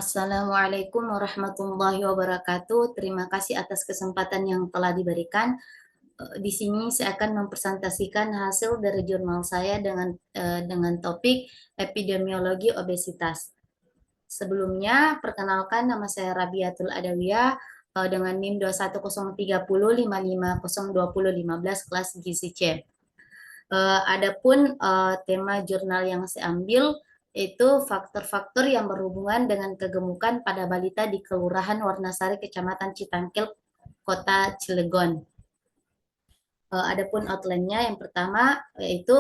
Assalamualaikum warahmatullahi wabarakatuh. Terima kasih atas kesempatan yang telah diberikan. Di sini saya akan mempresentasikan hasil dari jurnal saya dengan topik epidemiologi obesitas. Sebelumnya, perkenalkan nama saya Rabiatul Adawiyah dengan NIM 21030550215 kelas Gizi C. Adapun tema jurnal yang saya ambil itu faktor-faktor yang berhubungan dengan kegemukan pada balita di Kelurahan Warnasari, Kecamatan Citangkil, Kota Cilegon. Adapun outline-nya yang pertama yaitu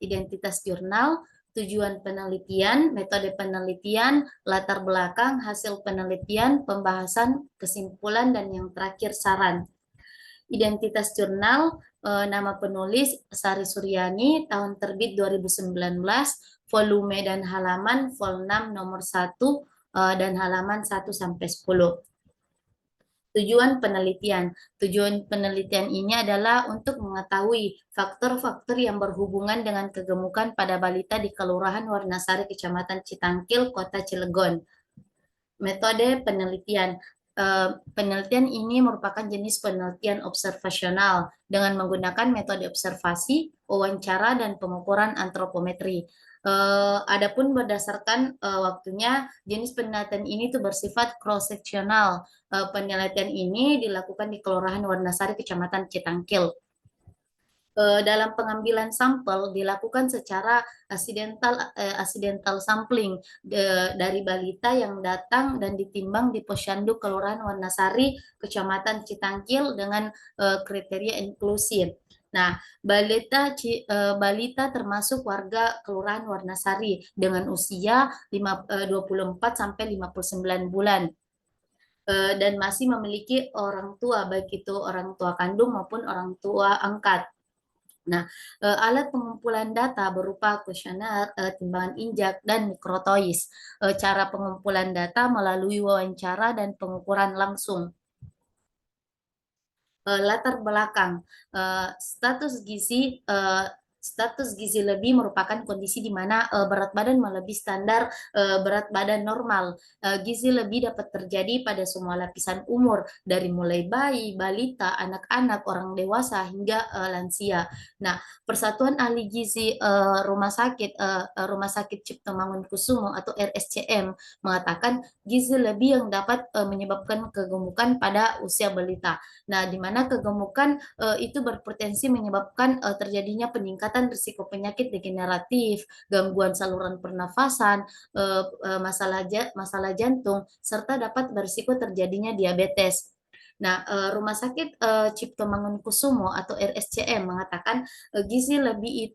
identitas jurnal, tujuan penelitian, metode penelitian, latar belakang, hasil penelitian, pembahasan, kesimpulan, dan yang terakhir saran. Identitas jurnal, nama penulis Sari Suryani, tahun terbit 2019, volume dan halaman vol 6 nomor 1 dan halaman 1 sampai 10. Tujuan penelitian. Tujuan penelitian ini adalah untuk mengetahui faktor-faktor yang berhubungan dengan kegemukan pada balita di Kelurahan Warnasari, Kecamatan Citangkil, Kota Cilegon. Metode penelitian. Penelitian ini merupakan jenis penelitian observasional dengan menggunakan metode observasi, wawancara, dan pengukuran antropometri. Adapun berdasarkan waktunya, jenis penelitian ini tuh bersifat cross-sectional. Penelitian ini dilakukan di Kelurahan Warnasari, Kecamatan Citangkil. Dalam pengambilan sampel dilakukan secara accidental sampling dari balita yang datang dan ditimbang di Posyandu Kelurahan Wanasari, Kecamatan Citangkil dengan kriteria inklusif. Nah, balita termasuk warga Kelurahan Warnasari dengan usia 24 sampai 59 bulan. Dan masih memiliki orang tua, baik itu orang tua kandung maupun orang tua angkat. Nah, alat pengumpulan data berupa kuesioner, timbangan injak, dan mikrotois. Cara pengumpulan data melalui wawancara dan pengukuran langsung. Latar belakang, status gizi lebih merupakan kondisi di mana berat badan melebihi standar berat badan normal. Gizi lebih dapat terjadi pada semua lapisan umur, dari mulai bayi, balita, anak-anak, orang dewasa, hingga lansia. Nah, Persatuan Ahli Gizi Rumah Sakit Cipto Mangunkusumo atau RSCM mengatakan gizi lebih yang dapat menyebabkan kegemukan pada usia balita. Nah, di mana kegemukan itu berpotensi menyebabkan terjadinya peningkatan risiko penyakit degeneratif, gangguan saluran pernafasan, masalah jantung, serta dapat berisiko terjadinya diabetes. Nah, Rumah Sakit Cipto Mangunkusumo atau RSCM mengatakan gizi lebih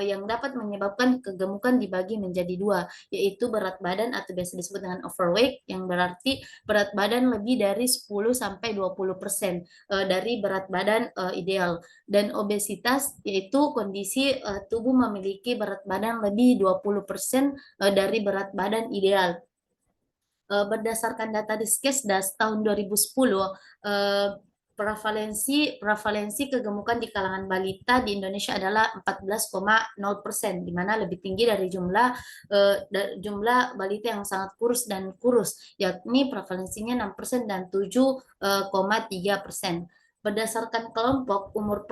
yang dapat menyebabkan kegemukan dibagi menjadi dua, yaitu berat badan atau biasa disebut dengan overweight, yang berarti berat badan lebih dari 10 sampai 20% dari berat badan ideal, dan obesitas yaitu kondisi tubuh memiliki berat badan lebih 20% dari berat badan ideal. Berdasarkan data Diskesdas tahun 2010, prevalensi kegemukan di kalangan balita di Indonesia adalah 14,0%, di mana lebih tinggi dari jumlah balita yang sangat kurus, yakni prevalensinya 6% dan 7,3%. Berdasarkan kelompok umur,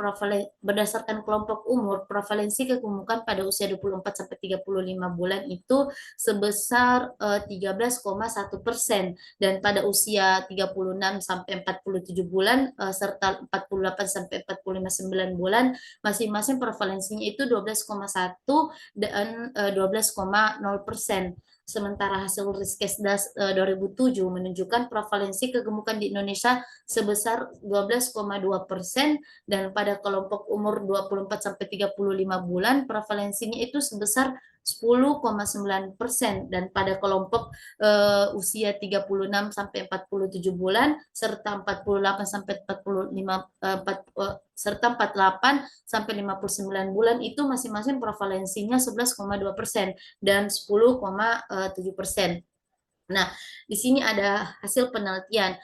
prevalensi kegemukan pada usia 24 sampai 35 bulan itu sebesar 13,1%, dan pada usia 36 sampai 47 bulan serta 48 sampai 49 bulan masing-masing prevalensinya itu 12,1 dan 12,0%. Sementara hasil Riskesdas 2007 menunjukkan prevalensi kegemukan di Indonesia sebesar 12,2%, dan pada kelompok umur 24 sampai 35 bulan prevalensinya itu sebesar 10,9%, dan pada kelompok usia 36 sampai 47 bulan serta 48 sampai 48 sampai 59 bulan itu masing-masing prevalensinya 11,2% dan 10,7%. Nah, di sini ada hasil penelitian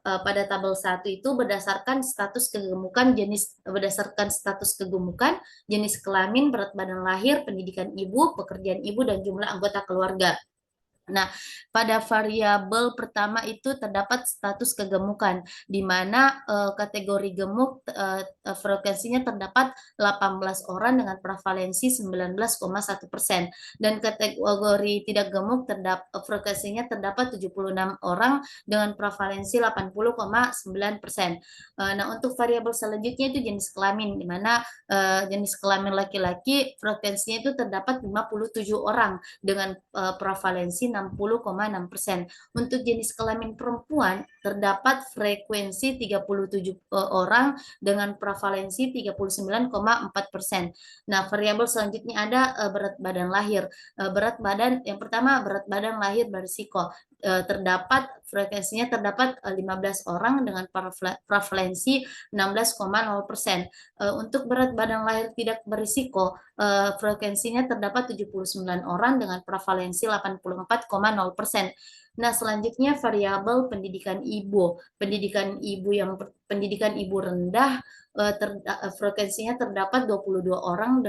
pada tabel 1 itu berdasarkan status kegemukan, jenis kelamin, berat badan lahir, pendidikan ibu, pekerjaan ibu, dan jumlah anggota keluarga. Nah, pada variabel pertama itu terdapat status kegemukan, di mana kategori gemuk frekuensinya terdapat 18 orang dengan prevalensi 19,1%, dan kategori tidak gemuk frekuensinya terdapat 76 orang dengan prevalensi 80,9%. Nah, untuk variabel selanjutnya itu jenis kelamin, di mana jenis kelamin laki-laki frekuensinya itu terdapat 57 orang dengan prevalensi 60,6%. Untuk jenis kelamin perempuan terdapat frekuensi 37 orang dengan prevalensi 39,4%. Nah, variabel selanjutnya ada berat badan lahir. Berat badan yang pertama, berat badan lahir berisiko. Terdapat frekuensinya terdapat 15 orang dengan prevalensi 16,0%. Untuk berat badan lahir tidak berisiko, frekuensinya terdapat 79 orang dengan prevalensi 84,0%. Nah, selanjutnya variabel pendidikan ibu. Pendidikan ibu rendah, frekuensinya terdapat 22 orang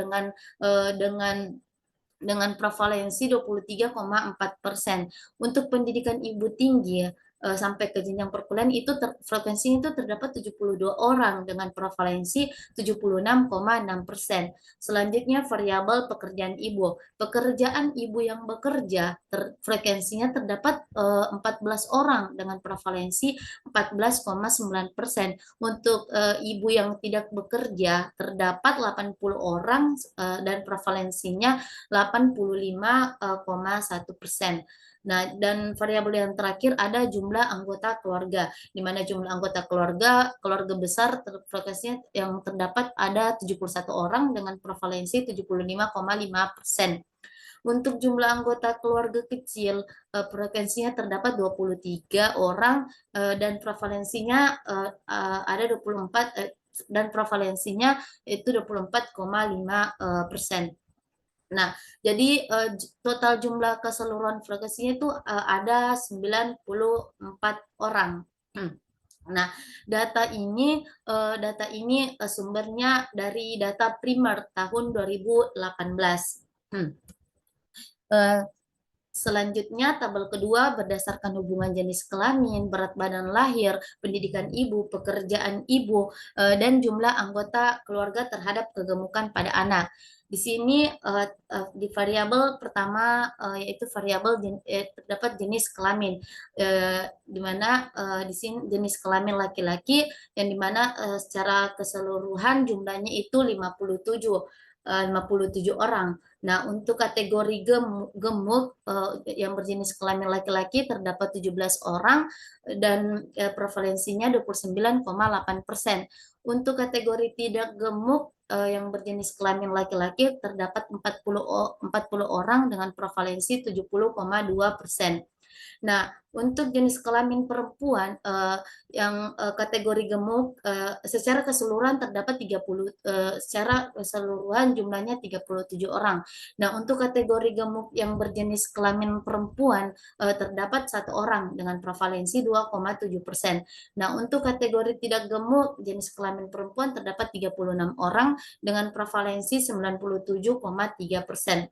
dengan prevalensi 23,4%. Untuk pendidikan ibu tinggi sampai ke jenjang perkuliahan itu frekuensinya itu terdapat 72 orang dengan prevalensi 76,6%. Selanjutnya variabel pekerjaan ibu. Pekerjaan ibu yang bekerja frekuensinya terdapat 14 orang dengan prevalensi 14,9%. Untuk ibu yang tidak bekerja terdapat 80 orang dan prevalensinya 85,1%. Nah, dan variabel yang terakhir ada jumlah anggota keluarga, di mana jumlah anggota keluarga besar frekuensinya yang terdapat ada 71 orang dengan prevalensi 75,5%. Untuk jumlah anggota keluarga kecil, frekuensinya terdapat 23 orang dan prevalensinya ada 24 dan prevalensinya itu 24,5%. Nah, jadi total jumlah keseluruhan frekuensinya itu ada 94 orang. Nah, data ini sumbernya dari data primer tahun 2018. Selanjutnya, tabel kedua berdasarkan hubungan jenis kelamin, berat badan lahir, pendidikan ibu, pekerjaan ibu, dan jumlah anggota keluarga terhadap kegemukan pada anak. Di sini di variabel pertama yaitu variabel terdapat jenis kelamin, di mana di sini jenis kelamin laki-laki yang dimana secara keseluruhan jumlahnya itu 57 orang. Nah, untuk kategori gemuk yang berjenis kelamin laki-laki terdapat 17 orang dan prevalensinya 29,8%. Untuk kategori tidak gemuk yang berjenis kelamin laki-laki terdapat 40 orang dengan prevalensi 70,2%. Nah, untuk jenis kelamin perempuan yang kategori gemuk secara keseluruhan terdapat 30 secara keseluruhan jumlahnya 37 orang. Nah, untuk kategori gemuk yang berjenis kelamin perempuan terdapat 1 orang dengan prevalensi 2,7%. Nah, untuk kategori tidak gemuk jenis kelamin perempuan terdapat 36 orang dengan prevalensi 97,3%.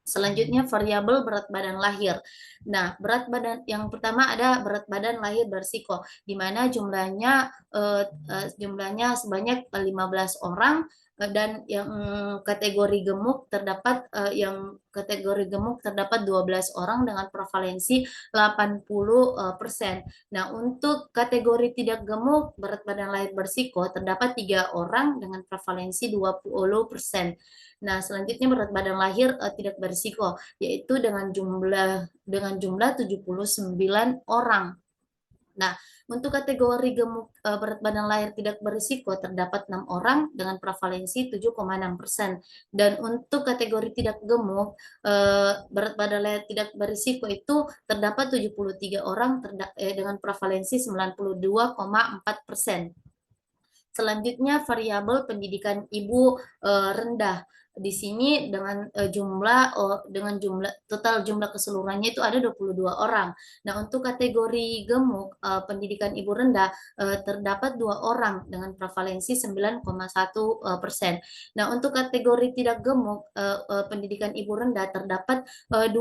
Selanjutnya variabel berat badan lahir. Nah, berat badan yang pertama ada berat badan lahir berisiko, di mana jumlahnya sebanyak 15 orang dan yang kategori gemuk terdapat 12 orang dengan prevalensi 80%. Nah, untuk kategori tidak gemuk berat badan lahir berisiko terdapat 3 orang dengan prevalensi 20%. Nah, selanjutnya berat badan lahir tidak berisiko, yaitu dengan jumlah 79 orang. Nah, untuk kategori gemuk berat badan lahir tidak berisiko terdapat 6 orang dengan prevalensi 7,6%. Dan untuk kategori tidak gemuk berat badan lahir tidak berisiko itu terdapat 73 orang dengan prevalensi 92,4%. Selanjutnya variabel pendidikan ibu rendah. Di sini dengan total jumlah keseluruhannya itu ada 22 orang. Nah, untuk kategori gemuk pendidikan ibu rendah terdapat 2 orang dengan prevalensi 9,1%. Nah, untuk kategori tidak gemuk pendidikan ibu rendah terdapat 20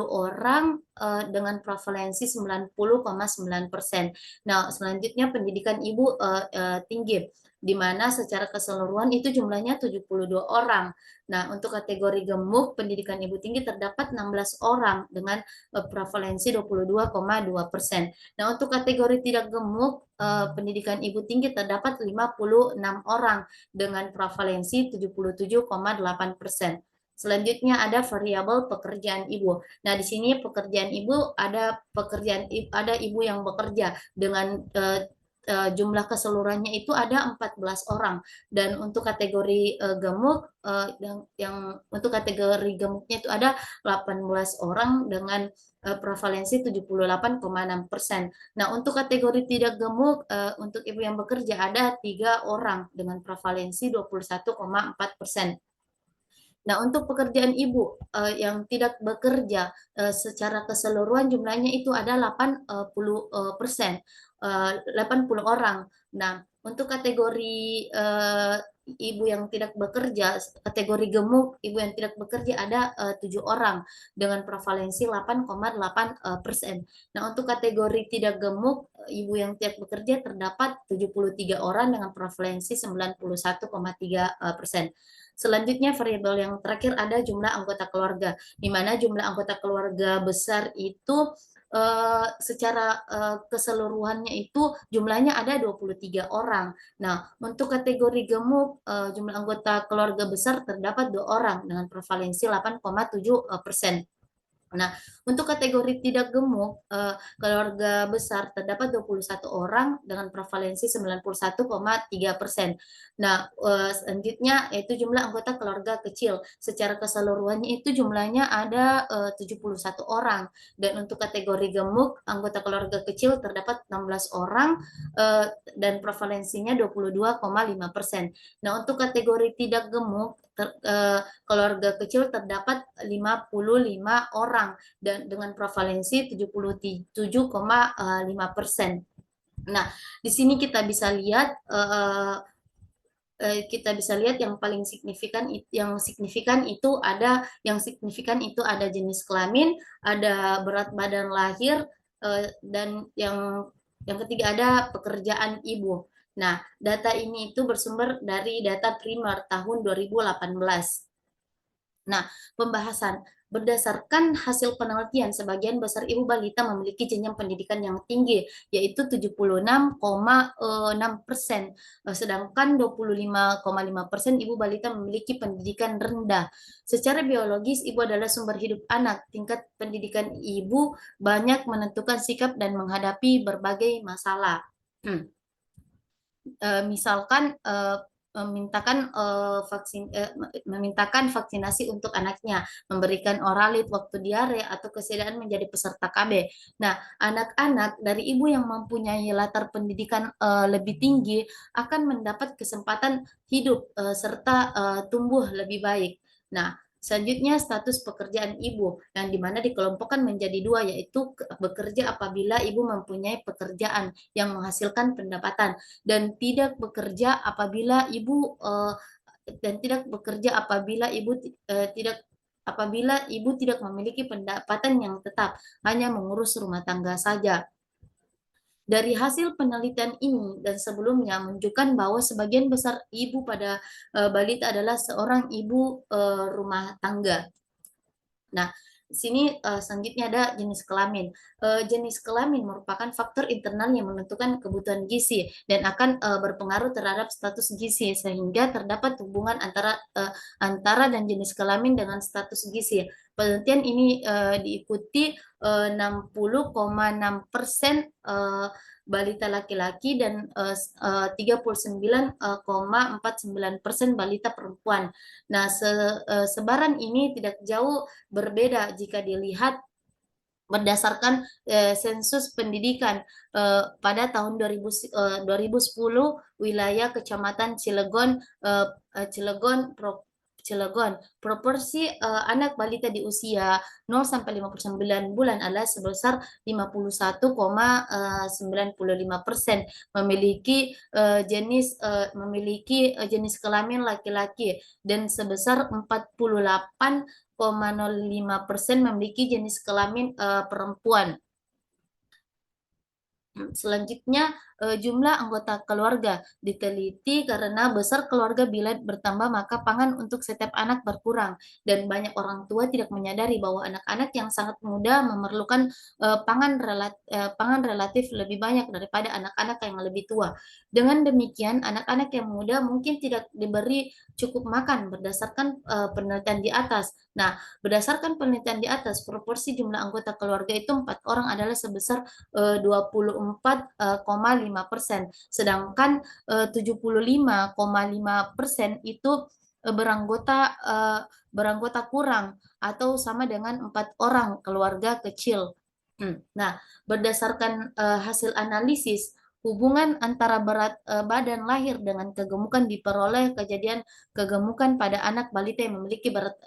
orang dengan prevalensi 90,9%. Nah, selanjutnya pendidikan ibu tinggi, di mana secara keseluruhan itu jumlahnya 72 orang. Nah, untuk kategori gemuk pendidikan ibu tinggi terdapat 16 orang dengan prevalensi 22,2%. Nah, untuk kategori tidak gemuk pendidikan ibu tinggi terdapat 56 orang dengan prevalensi 77,8%. Selanjutnya ada variabel pekerjaan ibu. Nah, di sini pekerjaan ibu ada ibu yang bekerja dengan jumlah keseluruhannya itu ada 14 orang, dan untuk kategori gemuk untuk kategori gemuknya itu ada 18 orang dengan prevalensi 78,6%. Nah, untuk kategori tidak gemuk untuk ibu yang bekerja ada 3 orang dengan prevalensi 21,4%. Nah, untuk pekerjaan ibu yang tidak bekerja secara keseluruhan jumlahnya itu ada 80%, 80 orang. Nah, untuk kategori ibu yang tidak bekerja, kategori gemuk ibu yang tidak bekerja ada 7 orang dengan prevalensi 8,8%. Nah, untuk kategori tidak gemuk ibu yang tidak bekerja terdapat 73 orang dengan prevalensi 91,3%. Selanjutnya variabel yang terakhir ada jumlah anggota keluarga, di mana jumlah anggota keluarga besar itu secara keseluruhannya itu jumlahnya ada 23 orang. Nah, untuk kategori gemuk jumlah anggota keluarga besar terdapat 2 orang dengan prevalensi 8,7%. Nah, untuk kategori tidak gemuk, keluarga besar terdapat 21 orang dengan prevalensi 91,3%. Nah, selanjutnya yaitu jumlah anggota keluarga kecil. Secara keseluruhannya itu jumlahnya ada 71 orang. Dan untuk kategori gemuk, anggota keluarga kecil terdapat 16 orang dan prevalensinya 22,5%. Nah, untuk kategori tidak gemuk, keluarga kecil terdapat 55 orang dan dengan prevalensi 77,5%. Nah, di sini kita bisa lihat yang paling signifikan itu ada jenis kelamin, ada berat badan lahir, dan yang ketiga ada pekerjaan ibu. Nah, data ini itu bersumber dari data primer tahun 2018. Nah, pembahasan berdasarkan hasil penelitian, sebagian besar ibu balita memiliki jenjang pendidikan yang tinggi, yaitu 76,6%, sedangkan 25,5% ibu balita memiliki pendidikan rendah. Secara biologis, ibu adalah sumber hidup anak. Tingkat pendidikan ibu banyak menentukan sikap dan menghadapi berbagai masalah. Misalkan memintakan vaksinasi untuk anaknya, memberikan oralit waktu diare, atau kesediaan menjadi peserta KB. Nah, anak-anak dari ibu yang mempunyai latar pendidikan lebih tinggi akan mendapat kesempatan hidup serta tumbuh lebih baik. Nah, selanjutnya status pekerjaan ibu yang dimana dikelompokkan menjadi 2, yaitu bekerja apabila ibu mempunyai pekerjaan yang menghasilkan pendapatan, dan tidak bekerja apabila ibu tidak memiliki pendapatan yang tetap, hanya mengurus rumah tangga saja. Dari hasil penelitian ini dan sebelumnya menunjukkan bahwa sebagian besar ibu pada balita adalah seorang ibu rumah tangga. Nah, di sini selanjutnya ada jenis kelamin. Jenis kelamin merupakan faktor internal yang menentukan kebutuhan gizi dan akan berpengaruh terhadap status gizi, sehingga terdapat hubungan antara dan jenis kelamin dengan status gizi. Penelitian ini diikuti 60,6% balita laki-laki dan 39,49% balita perempuan. Nah, sebaran ini tidak jauh berbeda jika dilihat berdasarkan sensus pendidikan pada tahun 2010 wilayah Kecamatan Cilegon Cilegon. Proporsi anak balita di usia 0 sampai 59 bulan adalah sebesar 51,95% memiliki jenis kelamin laki-laki dan sebesar 48,05% memiliki jenis kelamin perempuan. Selanjutnya, jumlah anggota keluarga diteliti karena besar keluarga bila bertambah maka pangan untuk setiap anak berkurang dan banyak orang tua tidak menyadari bahwa anak-anak yang sangat muda memerlukan pangan relatif lebih banyak daripada anak-anak yang lebih tua. Dengan demikian, anak-anak yang muda mungkin tidak diberi cukup makan berdasarkan penelitian di atas. Nah, berdasarkan penelitian di atas, proporsi jumlah anggota keluarga itu 4 orang adalah sebesar 24,5%, sedangkan 75,5% itu beranggota kurang atau sama dengan 4 orang keluarga kecil. Nah, berdasarkan hasil analisis, hubungan antara berat badan lahir dengan kegemukan diperoleh kejadian kegemukan pada anak balita yang memiliki berat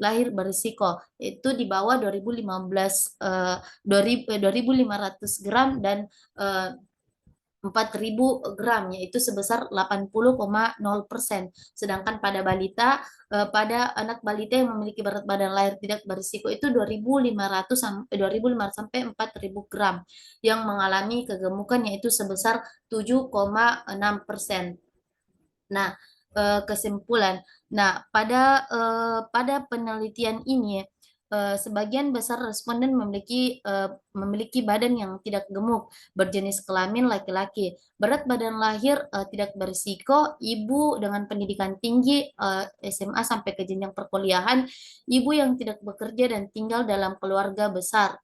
lahir berisiko itu di bawah 2.500 gram dan 4.000 gram, yaitu sebesar 80,0%. Sedangkan pada anak balita yang memiliki berat badan lahir tidak berisiko itu 2.500 sampai 4.000 gram yang mengalami kegemukan yaitu sebesar 7,6%. Nah, kesimpulan. Nah, pada penelitian ini sebagian besar responden memiliki badan yang tidak gemuk, berjenis kelamin laki-laki. Berat badan lahir tidak berisiko, ibu dengan pendidikan tinggi SMA sampai ke jenjang perkuliahan, ibu yang tidak bekerja dan tinggal dalam keluarga besar.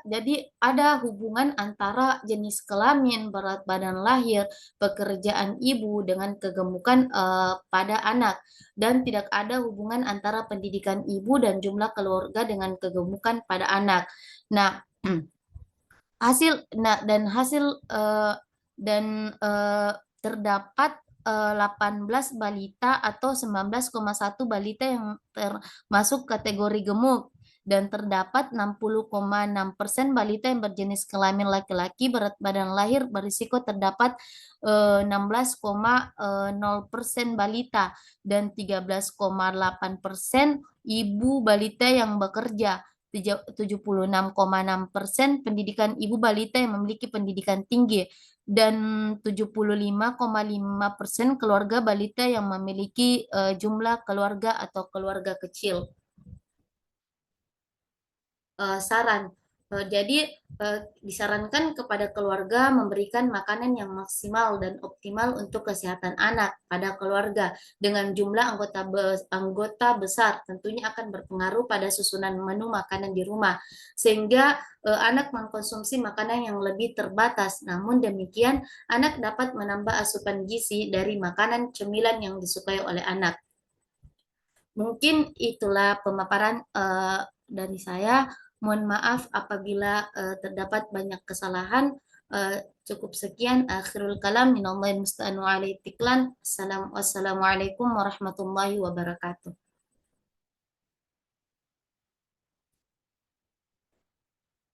Jadi ada hubungan antara jenis kelamin, berat badan lahir, pekerjaan ibu dengan kegemukan pada anak dan tidak ada hubungan antara pendidikan ibu dan jumlah keluarga dengan kegemukan pada anak. Nah, terdapat 18 balita atau 19,1 balita yang termasuk kategori gemuk dan terdapat 60,6% balita yang berjenis kelamin laki-laki, berat badan lahir berisiko terdapat 16,0% balita dan 13,8% ibu balita yang bekerja. 76,6% pendidikan ibu balita yang memiliki pendidikan tinggi dan 75,5% keluarga balita yang memiliki jumlah keluarga atau keluarga kecil. Saran. Jadi disarankan kepada keluarga memberikan makanan yang maksimal dan optimal untuk kesehatan anak pada keluarga dengan jumlah anggota besar tentunya akan berpengaruh pada susunan menu makanan di rumah sehingga anak mengkonsumsi makanan yang lebih terbatas. Namun demikian anak dapat menambah asupan gizi dari makanan cemilan yang disukai oleh anak. Mungkin itulah pemaparan dari saya. Mohon maaf apabila terdapat banyak kesalahan. Cukup sekian. Akhirul kalam. Minallahi musta'anu alaihi tiklan. Wassalamualaikum warahmatullahi wabarakatuh.